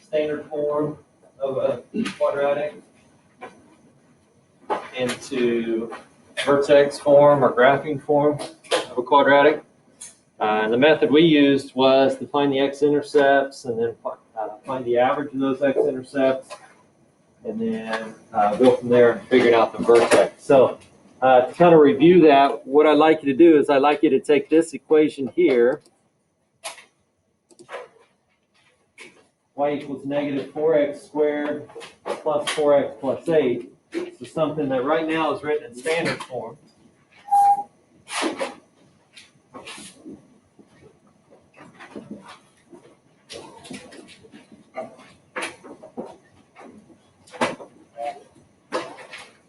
standard form of a quadratic into vertex form or graphing form of a quadratic. And the method we used was to find the x-intercepts and then find the average of those x-intercepts, and then go from there and figuring out the vertex. So to kind of review that, what I'd like you to do is I'd like you to take this equation here, y equals negative 4x squared plus 4x plus 8. So something that right now is written in standard form.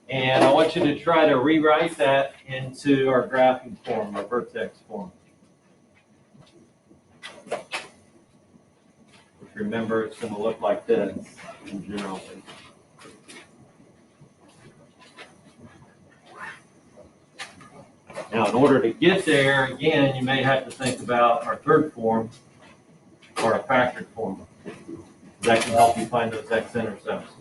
And I want you to try to rewrite that into our graphing form, our vertex form. Which, remember, it's going to look like this in general. Now, in order to get there, again, you may have to think about our third form or a factored form. That can help you find those x-intercepts.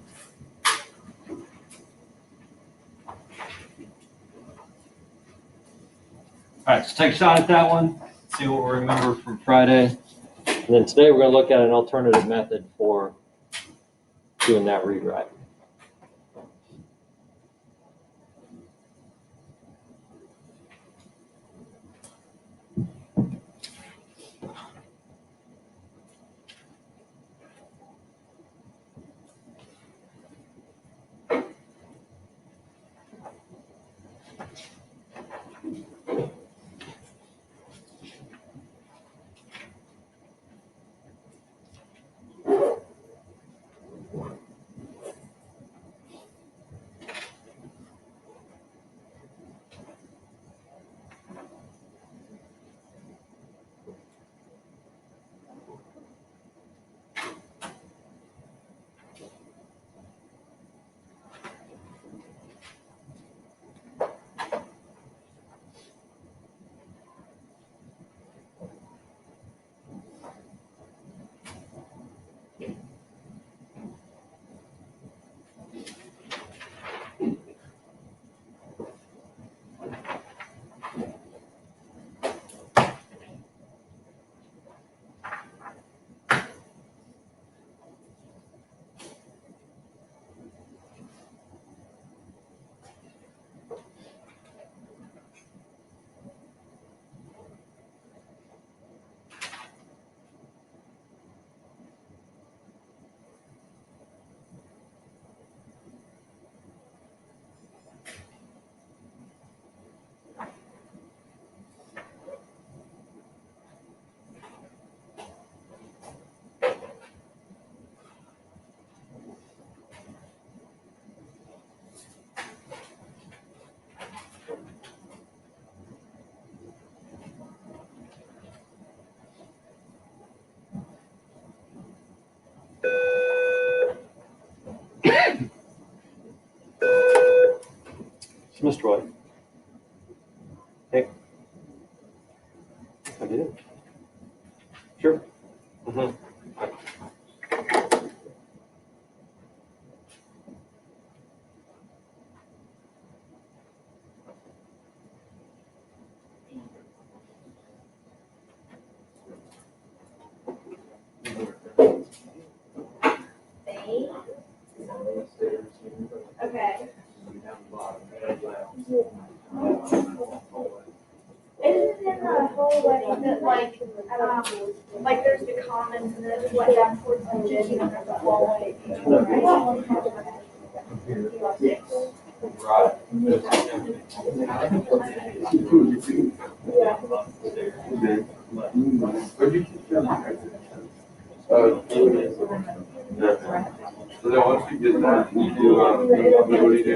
All right, so take a shot at that one, see what we remember from Friday. And then today we're going to look at an alternative method for doing that rewrite. Mr. White. Hey. I did. Sure. Mm-hmm. Okay. Isn't it in the hallway that like there's the commons and then it's went down towards the gym and there's a hallway? So then once you get that, you do, what do you do?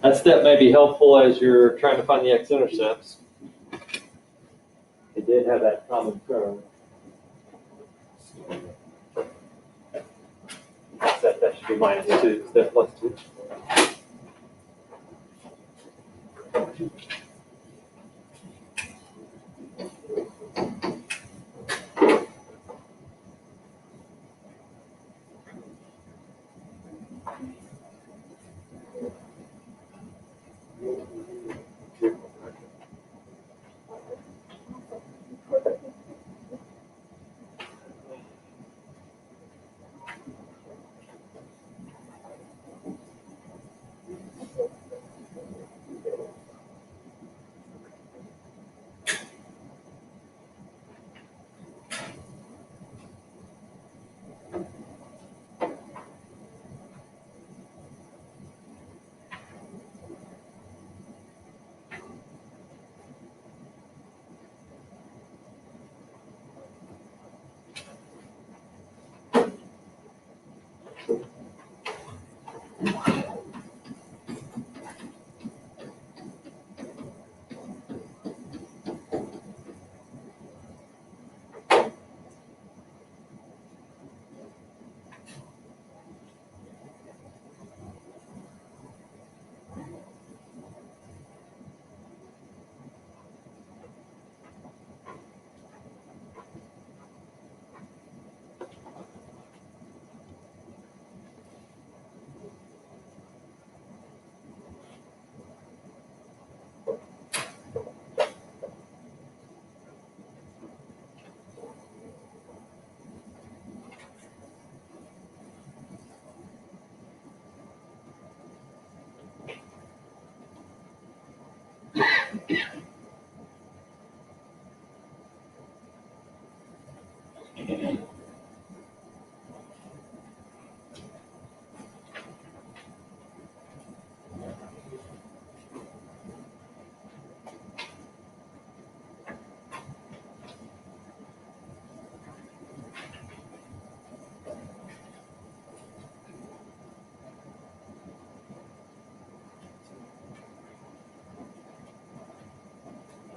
That step may be helpful as you're trying to find the x-intercepts. It did have that common term. That should be -2 instead of +2.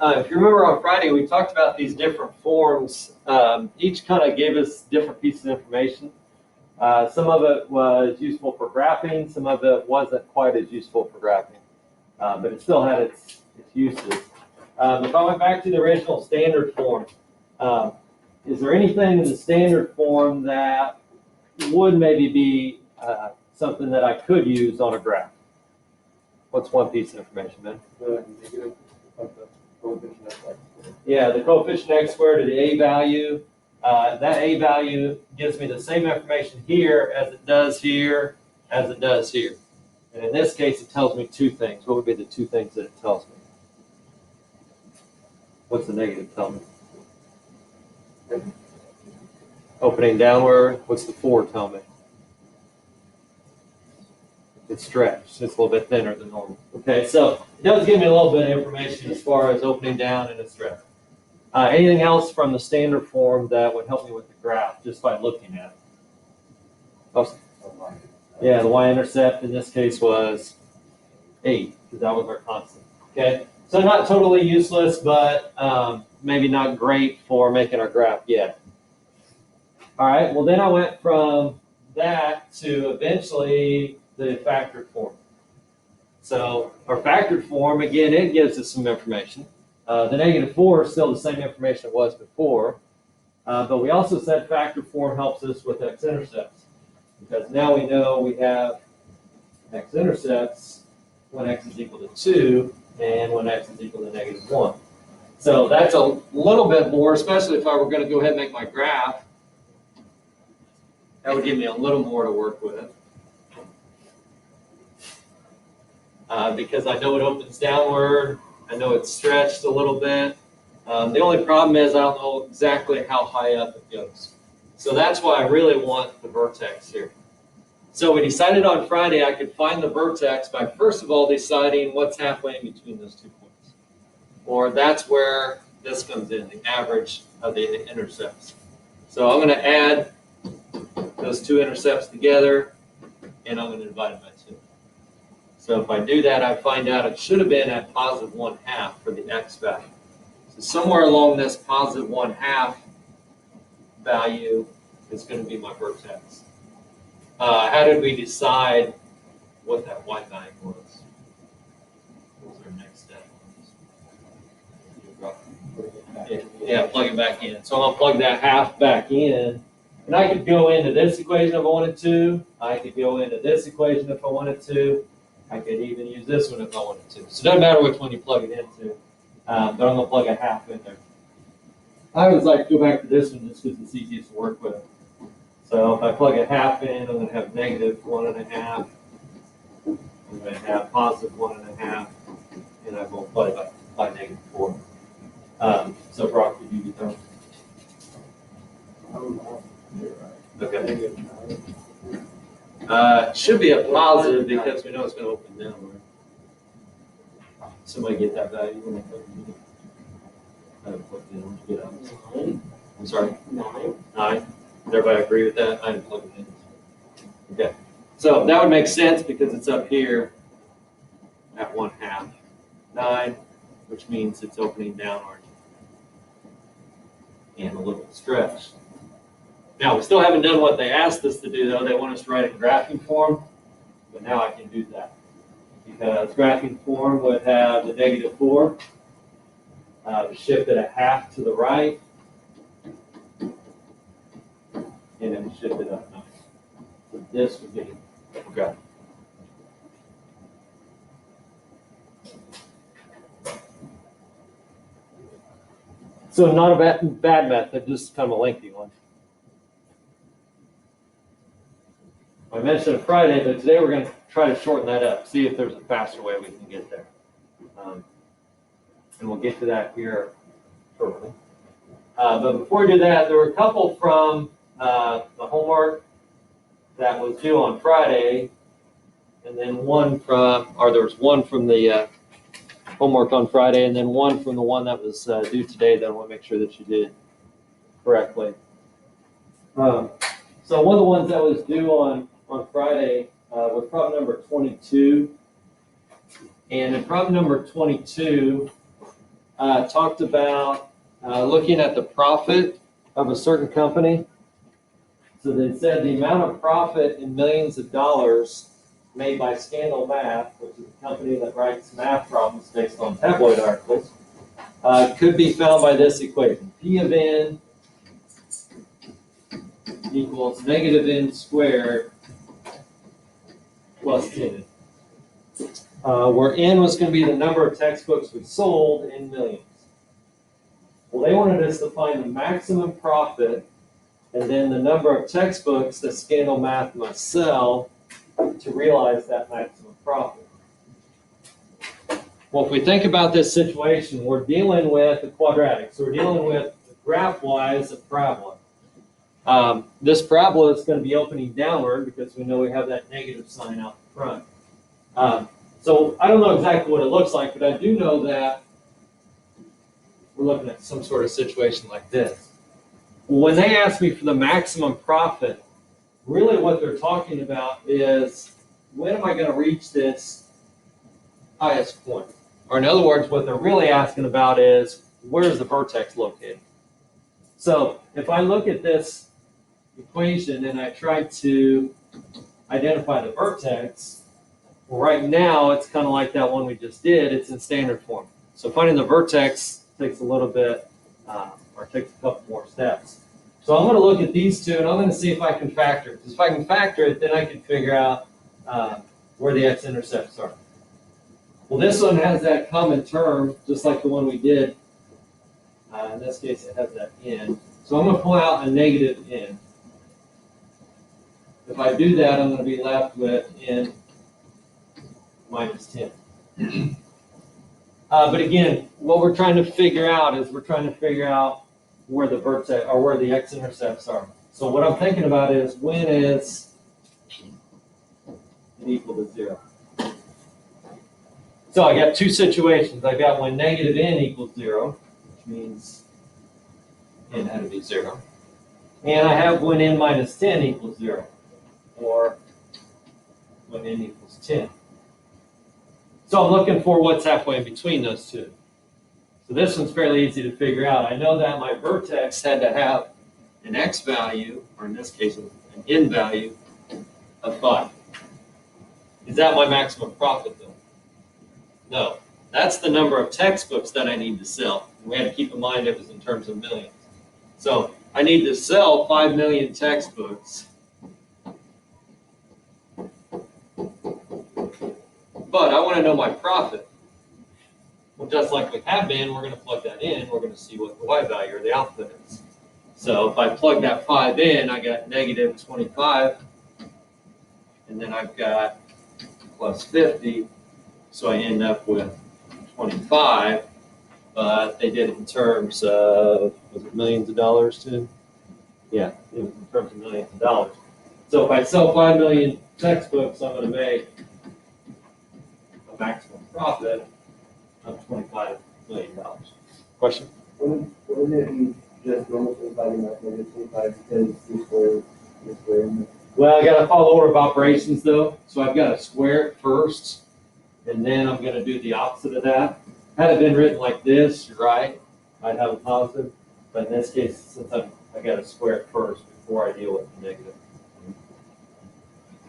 If you remember on Friday, we talked about these different forms. Each kind of gave us different pieces of information. Some of it was useful for graphing. Some of it wasn't quite as useful for graphing, but it still had its uses. If I went back to the original standard form, is there anything in the standard form that would maybe be something that I could use on a graph? What's one piece of information, Ben? The negative of the coefficient of x. Yeah, the coefficient x squared or the a value. That a value gives me the same information here as it does here, as it does here. And in this case, it tells me two things. What would be the two things that it tells me? What's the negative tell me? Opening downward. What's the 4 tell me? It's stretched. It's a little bit thinner than normal. Okay, so it does give me a little bit of information as far as opening down and its stretch. Anything else from the standard form that would help me with the graph just by looking at it? Oh, yeah, the y-intercept in this case was 8 because that was our constant. Okay, so not totally useless, but maybe not great for making our graph yet. All right, well then I went from that to eventually the factored form. So our factored form, again, it gives us some information. The -4 is still the same information it was before, but we also said factored form helps us with x-intercepts because now we know we have x-intercepts when x is equal to 2 and when x is equal to -1. So that's a little bit more, especially if I were going to go ahead and make my graph. That would give me a little more to work with. Because I know it opens downward, I know it's stretched a little bit. The only problem is I don't know exactly how high up it goes. So that's why I really want the vertex here. So we decided on Friday I could find the vertex by first of all deciding what's halfway in between those 2 points. Or that's where this comes in, the average of the intercepts. So I'm going to add those two intercepts together, and I'm going to divide it by 2. So if I do that, I find out it should have been at positive 1/2 for the x value. So somewhere along this positive 1/2 value is going to be my vertex. How did we decide what that y value was? What was our next step? Yeah, plug it back in. So I'm gonna plug that half back in. And I could go into this equation if I wanted to. I could go into this equation if I wanted to. I could even use this one if I wanted to. So it doesn't matter which one you plug it into. But I'm gonna plug a half in there. I always like to go back to this one just because it's easiest to work with. So if I plug a half in, I'm gonna have negative 1.5. I'm gonna have positive 1.5. And I multiply it by negative 4. So Brock, did you get that? Okay. It should be a positive because we know it's going to open downward. Somebody get that value? I didn't plug it in. What'd you get out? I'm sorry? 9. Does everybody agree with that? I didn't plug it in. Okay. So that would make sense because it's up here at 1/2. 9, which means it's opening downward. And a little stretch. Now, we still haven't done what they asked us to do, though. They want us to write it in graphing form, but now I can do that. Because graphing form would have the negative 4, shift it a half to the right, and then shift it up 9. So this would be, okay. So not a bad method, just kind of a lengthy one. I mentioned it Friday, but today we're going to try to shorten that up, see if there's a faster way we can get there. And we'll get to that here shortly. But before we do that, there were a couple from the homework that was due on Friday, and then there was one from the homework on Friday, and then one from the one that was due today that I want to make sure that you did correctly. So one of the ones that was due on Friday was problem number 22. And in problem number 22, talked about looking at the profit of a certain company. So they said the amount of profit in millions of dollars made by Scandal Math, which is a company that writes math problems based on tabloid articles, could be found by this equation. P of n equals negative n squared plus 10. Where n was going to be the number of textbooks we sold in millions. Well, they wanted us to find the maximum profit and then the number of textbooks that Scandal Math must sell to realize that maximum profit. Well, if we think about this situation, we're dealing with a quadratic. So we're dealing with graph-wise a parabola. This parabola is going to be opening downward because we know we have that negative sign out front. So I don't know exactly what it looks like, but I do know that we're looking at some sort of situation like this. When they ask me for the maximum profit, really what they're talking about is when am I going to reach this highest point? Or in other words, what they're really asking about is where's the vertex located? So if I look at this equation and I try to identify the vertex, well, right now it's kind of like that one we just did. It's in standard form. So finding the vertex takes a little bit, or takes a couple more steps. So I'm going to look at these two and I'm going to see if I can factor it. Because if I can factor it, then I can figure out where the x-intercepts are. Well, this one has that common term, just like the one we did. In this case, it has that n. So I'm going to pull out a negative n. If I do that, I'm going to be left with n minus 10. But again, what we're trying to figure out is we're trying to figure out where the vertex or where the x-intercepts are. So what I'm thinking about is when is it equal to 0? So I got two situations. I got when negative n equals 0, which means n had to be 0. And I have when n minus 10 equals 0, or when n equals 10. So I'm looking for what's halfway in between those two. So this one's fairly easy to figure out. I know that my vertex had to have an x value, or in this case, an n value of 5. Is that my maximum profit, though? No. That's the number of textbooks that I need to sell. We had to keep in mind it was in terms of millions. So I need to sell 5 million textbooks. But I want to know my profit. Well, just like we have been, we're going to plug that in. We're going to see what the y value or the output is. So if I plug that 5 in, I got negative 25. And then I've got plus 50. So I end up with 25. But they did it in terms of, was it millions of dollars too? Yeah, it was in terms of millions of dollars. So if I sell 5 million textbooks, I'm going to make a maximum profit of $25 million. Question? Wouldn't it be just normal 25 and not negative 25 because you square? Well, I got to follow order of operations though. So I've got to square it first, and then I'm going to do the opposite of that. Had it been written like this, you're right, I'd have a positive. But in this case, since I got to square it first before I deal with the negative.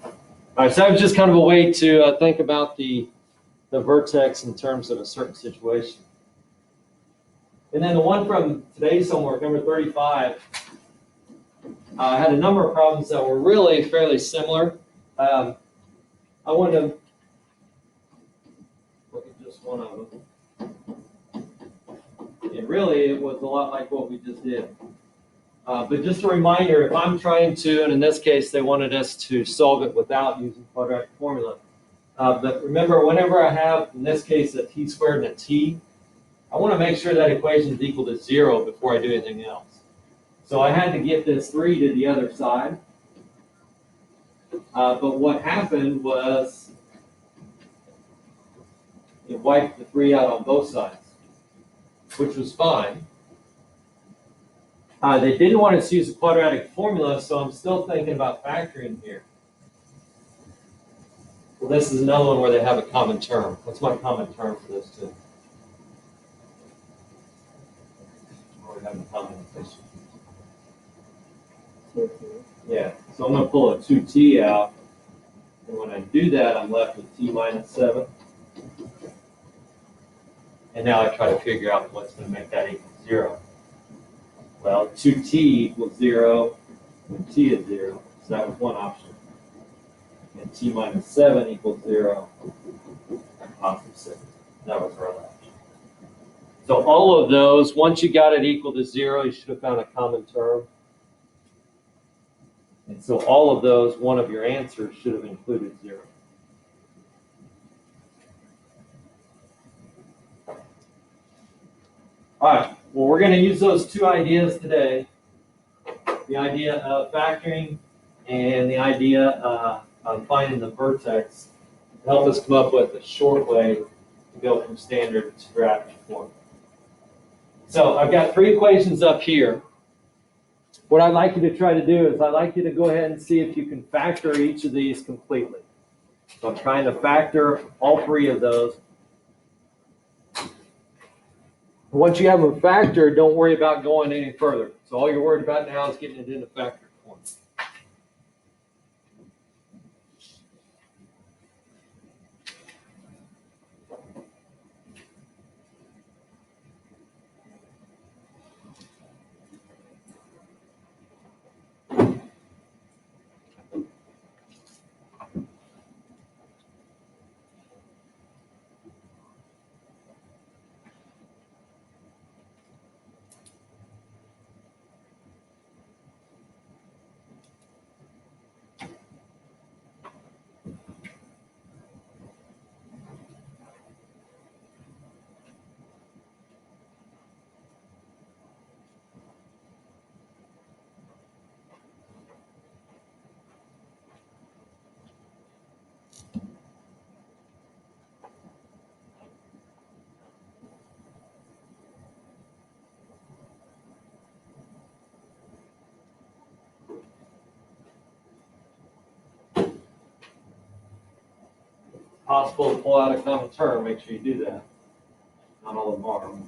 All right, so that was just kind of a way to think about the vertex in terms of a certain situation. And then the one from today's homework, number 35, had a number of problems that were really fairly similar. I wanted to look at just one of them. And really, it was a lot like what we just did. But just a reminder, if I'm trying to, and in this case, they wanted us to solve it without using quadratic formula. But remember, whenever I have, in this case, a t squared and a t, I want to make sure that equation is equal to 0 before I do anything else. So I had to get this 3 to the other side. But what happened was it wiped the 3 out on both sides, which was fine. They didn't want us to use a quadratic formula, so I'm still thinking about factoring here. Well, this is another one where they have a common term. What's my common term for this two? Or we have a common equation. Yeah, so I'm going to pull a 2t out. And when I do that, I'm left with t minus 7. And now I try to figure out what's going to make that equal 0. Well, 2t equals 0 when t is 0. So that was one option. And t minus 7 equals 0 at positive 6. That was our other option. So all of those, once you got it equal to 0, you should have found a common term. And so all of those, one of your answers should have included 0. All right, well, we're going to use those two ideas today. The idea of factoring and the idea of finding the vertex to help us come up with a short way to go from standard to graphic form. So I've got 3 equations up here. What I'd like you to try to do is I'd like you to go ahead and see if you can factor each of these completely. So I'm trying to factor all 3 of those. Once you have them factored, don't worry about going any further. So all you're worried about now is getting it into factored form. possible to pull out a common term, make sure you do that. Not all of them are.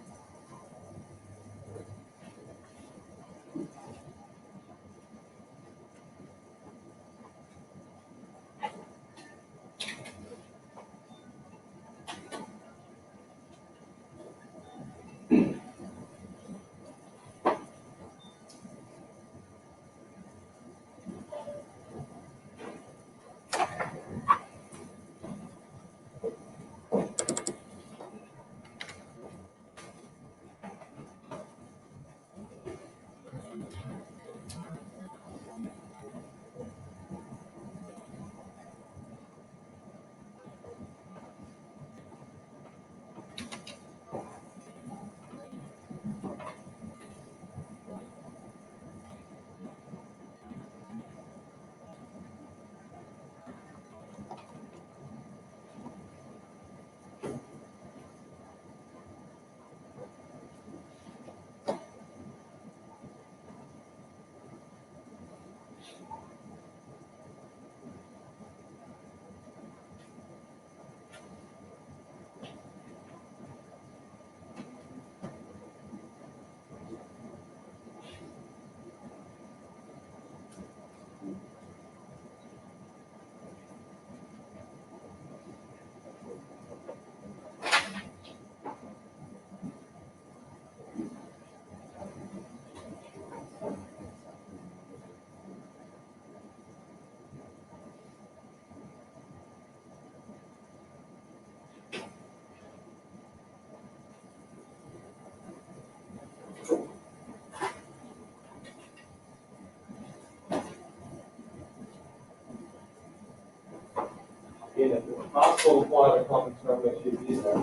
Again, if it's possible to pull out a common term, make sure you do that.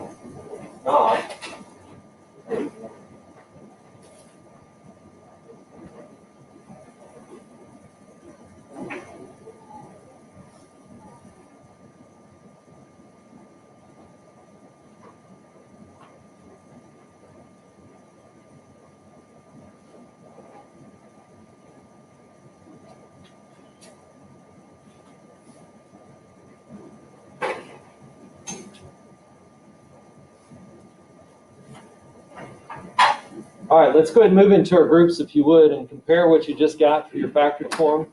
If not, all right, let's go ahead and move into our groups if you would and compare what you just got for your factored form.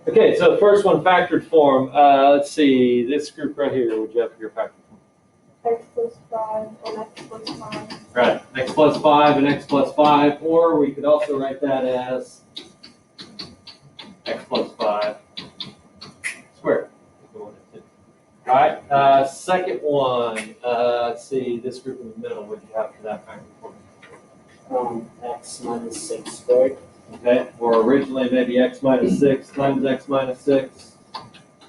Okay, so the first one, factored form. Let's see, this group right here, would you have for your factored form? X plus 5 and X plus 5. Right, x plus 5 and x plus 5, or we could also write that as x plus 5 squared. All right, second one, let's see, this group in the middle, what do you have for that factored form? X minus 6 squared. Okay, or originally maybe x minus 6 times x minus 6,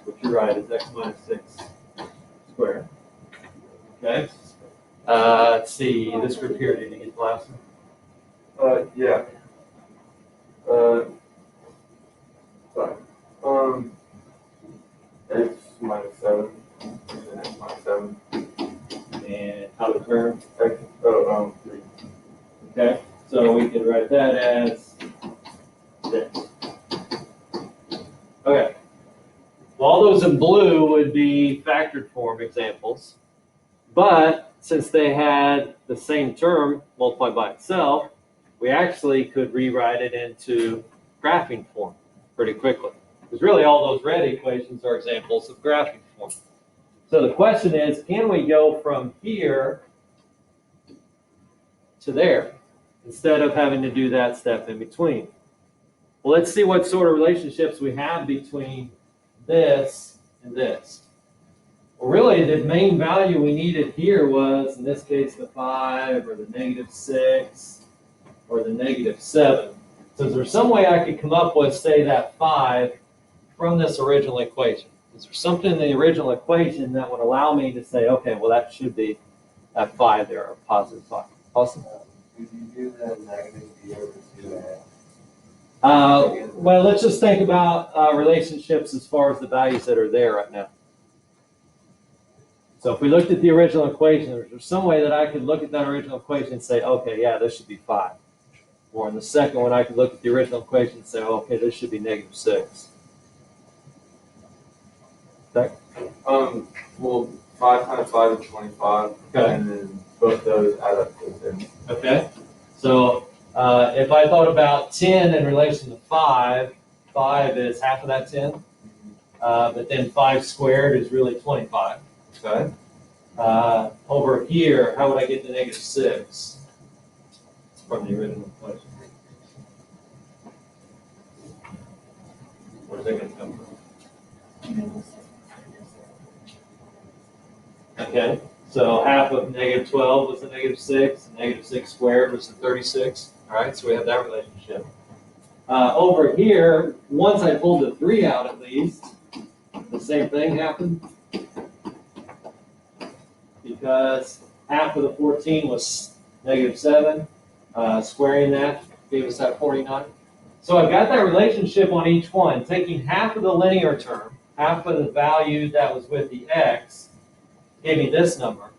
which you're right, is x minus 6 squared. Okay, let's see, this group here, did you get the last one? Yeah. Sorry. X minus 7, and X minus 7, And how to term? X, 3. Okay, so we could write that as this. Okay. Well, all those in blue would be factored form examples, but since they had the same term multiplied by itself, we actually could rewrite it into graphing form, pretty quickly. Because really all those red equations are examples of graphing form. So the question is, can we go from here to there instead of having to do that step in between? Well, let's see what sort of relationships we have between this and this. Well, really, the main value we needed here was, in this case, the 5 or the -6 or the -7. So is there some way I could come up with, say, that 5 from this original equation? Is there something in the original equation that would allow me to say, okay, well, that should be that 5 there, or positive 5? Awesome. Did you do the -b over 2x? Well, let's just think about relationships as far as the values that are there right now. So if we looked at the original equation, is there some way that I could look at that original equation and say, okay, yeah, this should be 5? Or in the second one, I could look at the original equation and say, okay, this should be -6. Okay. Well, 5 times 5 is 25, Okay. and then both those add up to 10. Okay. So if I thought about 10 in relation to 5, 5 is half of that 10. But then 5 squared is really 25. Okay. Over here, how would I get to -6 from the original equation? Where's that going to come from? Okay. So half of -12 was the -6, and -6 squared was the 36. All right, so we have that relationship. Over here, once I pulled the 3 out at least, the same thing happened. Because half of the 14 was -7. Squaring that gave us that 49. So I've got that relationship on each one, taking half of the linear term, half of the value that was with the x, gave me this number.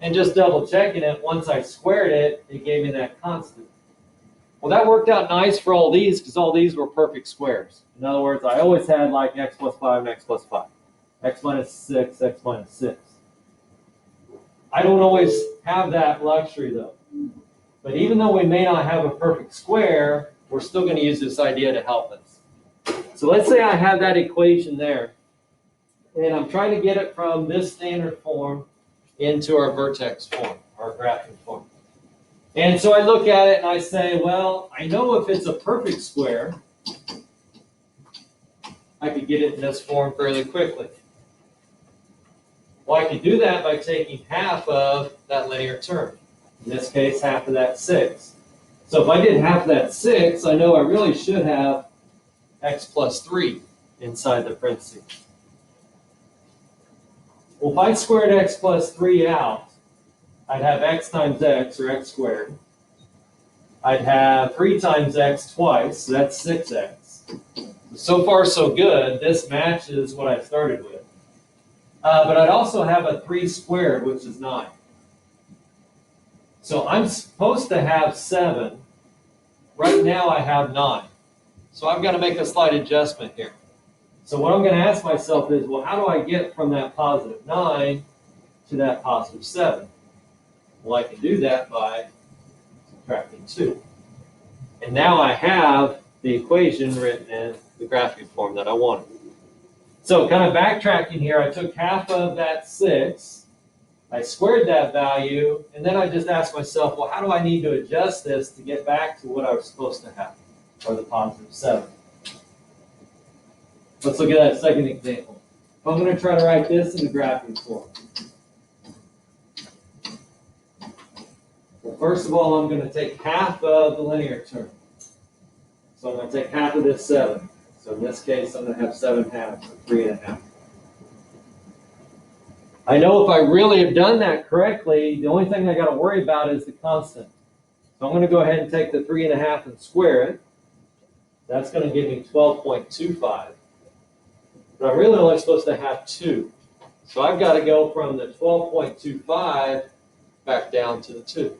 And just double checking it, once I squared it, it gave me that constant. Well, that worked out nice for all these because all these were perfect squares. In other words, I always had like x plus 5 and x plus 5. X minus 6, x minus 6. I don't always have that luxury though. But even though we may not have a perfect square, we're still going to use this idea to help us. So let's say I have that equation there. And I'm trying to get it from this standard form into our vertex form, our graphing form. And so I look at it and I say, well, I know if it's a perfect square, I could get it in this form fairly quickly. Well, I could do that by taking half of that linear term. In this case, half of that 6. So if I did half of that 6, I know I really should have x plus 3 inside the parentheses. Well, if I squared x plus 3 out, I'd have x times x, or x squared. I'd have 3 times x twice, so that's 6x. So far, so good. This matches what I started with. But I'd also have a 3 squared, which is 9. So I'm supposed to have 7. Right now, I have 9. So I've got to make a slight adjustment here. So what I'm going to ask myself is, well, how do I get from that positive 9 to that positive 7? Well, I can do that by subtracting 2. And now I have the equation written in the graphing form that I wanted. So kind of backtracking here, I took half of that 6, I squared that value, and then I just asked myself, well, how do I need to adjust this to get back to what I was supposed to have, or the positive 7? Let's look at that second example. I'm going to try to write this in the graphing form. Well, first of all, I'm going to take half of the linear term. So I'm going to take half of this 7. So in this case, I'm going to have 7 halves, or 3.5. I know if I really have done that correctly, the only thing I got to worry about is the constant. So I'm going to go ahead and take the 3.5 and square it. That's going to give me 12.25. But I'm really only supposed to have 2. So I've got to go from the 12.25 back down to the 2.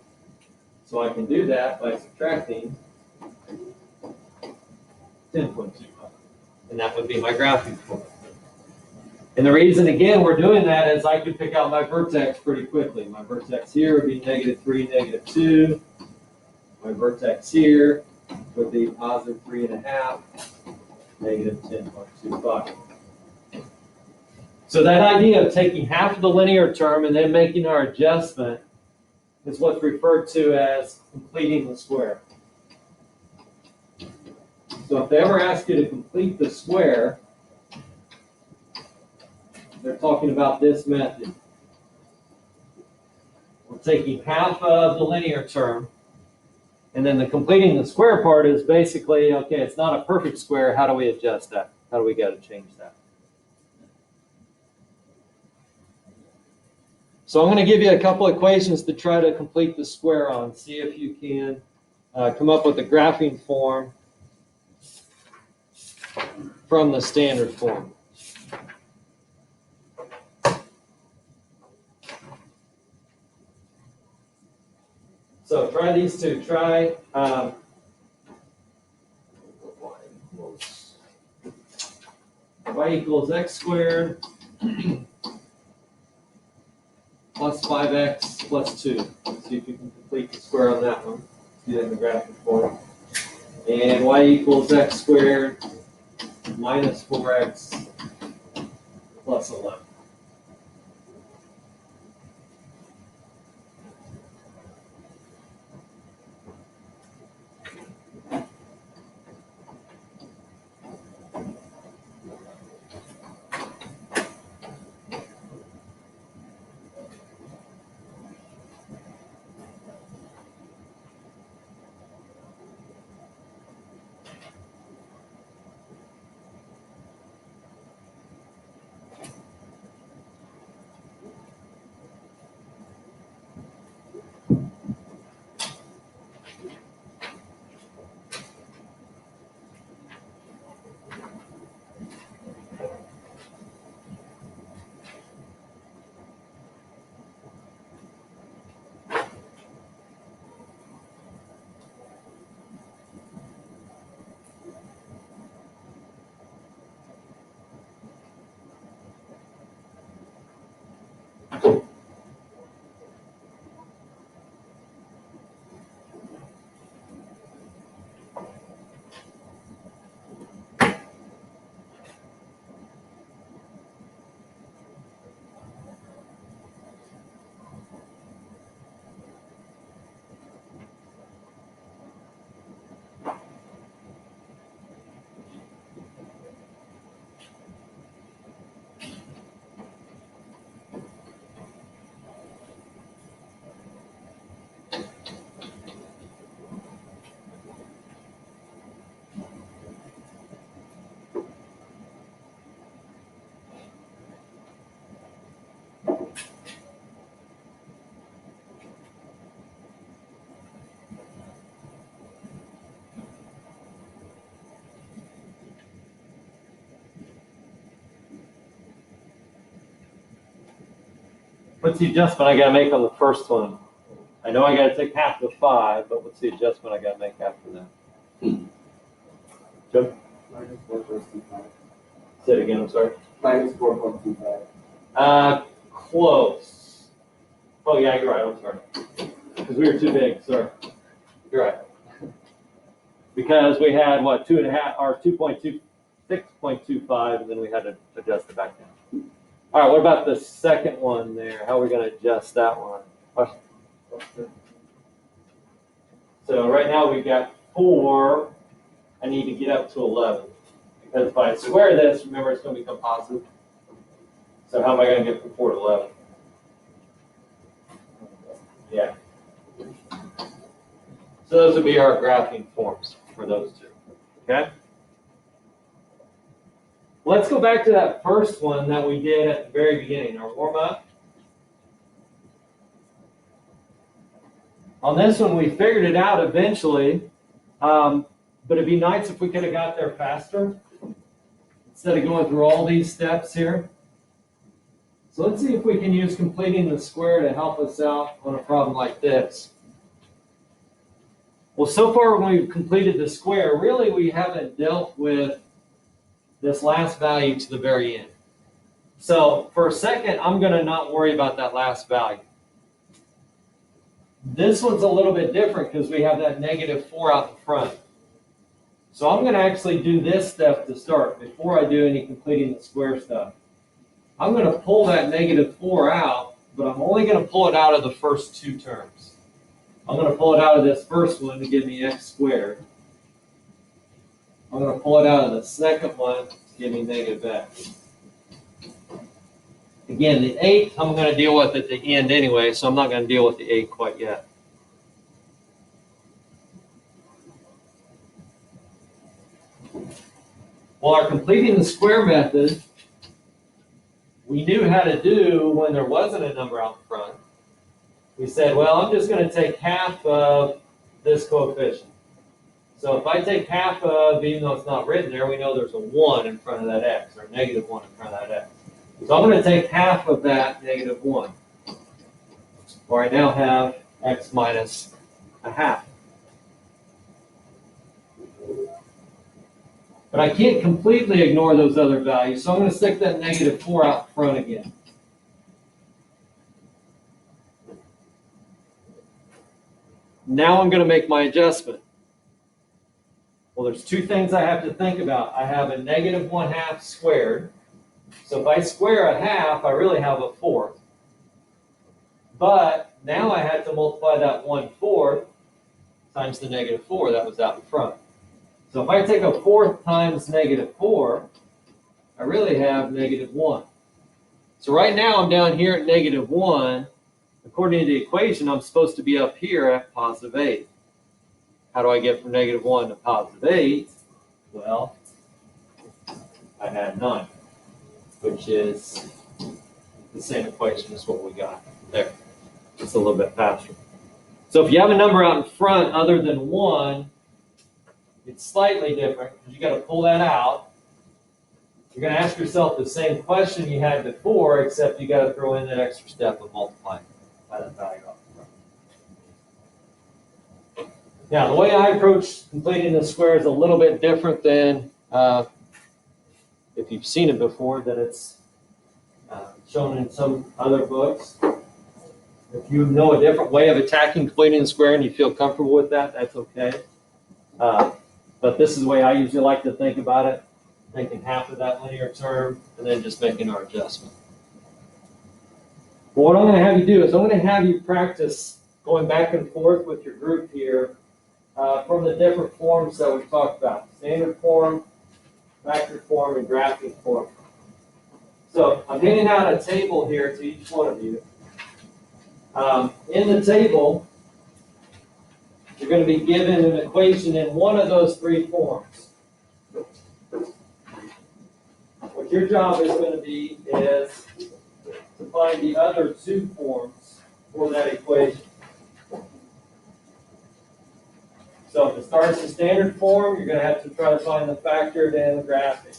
So I can do that by subtracting 10.25. And that would be my graphing form. And the reason, again, we're doing that is I could pick out my vertex pretty quickly. My vertex here would be -3, -2. My vertex here would be +3.5. negative 10.25. So that idea of taking half of the linear term and then making our adjustment is what's referred to as completing the square. So if they ever ask you to complete the square, they're talking about this method. We're taking half of the linear term, and then the completing the square part is basically, okay, it's not a perfect square, how do we adjust that? How do we got to change that? So I'm going to give you a couple equations to try to complete the square on. See if you can come up with a graphing form from the standard form. So try these two. Try y equals x squared plus 5x plus 2. See if you can complete the square on that one. See that in the graphic form. And y equals x squared minus 4x plus 11. What's the adjustment I got to make on the first one? I know I got to take half the 5, but what's the adjustment I got to make after that? Joe? Minus 4.25. Say it again, I'm sorry. Minus 4.25. Close. Oh, yeah, you're right, I'm sorry. Because we were too big, sorry. You're right. Because we had, what, 2.5, or 6.25, and then we had to adjust it back down. All right, what about the second one there? How are we going to adjust that one? So right now we've got 4. I need to get up to 11. Because if I square this, remember it's going to become positive. So how am I going to get from 4 to 11? Yeah. So those would be our graphing forms for those two. Okay? Let's go back to that first one that we did at the very beginning, our warm-up. On this one, we figured it out eventually, but it'd be nice if we could have got there faster instead of going through all these steps here. So let's see if we can use completing the square to help us out on a problem like this. Well, so far when we've completed the square, really we haven't dealt with this last value to the very end. So for a second, I'm going to not worry about that last value. This one's a little bit different because we have that negative 4 out the front. So I'm going to actually do this step to start before I do any completing the square stuff. I'm going to pull that -4 out, but I'm only going to pull it out of the first two terms. I'm going to pull it out of this first one to give me x squared. I'm going to pull it out of the second one to give me -x. Again, the 8 I'm going to deal with at the end anyway, so I'm not going to deal with the 8 quite yet. Well, our completing the square method, we knew how to do when there wasn't a number out front. We said, well, I'm just going to take half of this coefficient. So if I take half of, even though it's not written there, we know there's a 1 in front of that x, or a -1 in front of that x. So I'm going to take half of that -1. Or I now have x minus a half. But I can't completely ignore those other values, so I'm going to stick that -4 out front again. Now I'm going to make my adjustment. Well, there's two things I have to think about. I have a -1/2 squared. So if I square a half, I really have a 4th. But now I had to multiply that 1/4 times the -4 that was out in front. So if I take a 4th times -4, I really have -1. So right now I'm down here at -1. According to the equation, I'm supposed to be up here at +8. How do I get from -1 to +8? Well, I add 9, which is the same equation as what we got there. It's a little bit faster. So if you have a number out in front other than 1, it's slightly different because you got to pull that out. You're going to ask yourself the same question you had before, except you got to throw in that extra step of multiplying by that value out front. Now, the way I approach completing the square is a little bit different than if you've seen it before, that it's shown in some other books. If you know a different way of attacking completing the square and you feel comfortable with that, that's okay. But this is the way I usually like to think about it, taking half of that linear term and then just making our adjustment. Well, what I'm going to have you do is I'm going to have you practice going back and forth with your group here from the different forms that we've talked about. Standard form, factored form, and graphing form. So I'm handing out a table here to each one of you. In the table, you're going to be given an equation in one of those three forms. What your job is going to be is to find the other two forms for that equation. So if it starts in standard form, you're going to have to try to find the factored and the graphing.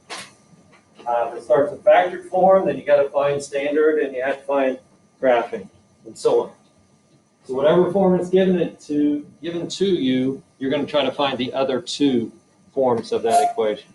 If it starts in factored form, then you got to find standard and you have to find graphing, and so on. So whatever form is given to you, you're going to try to find the other two forms of that equation.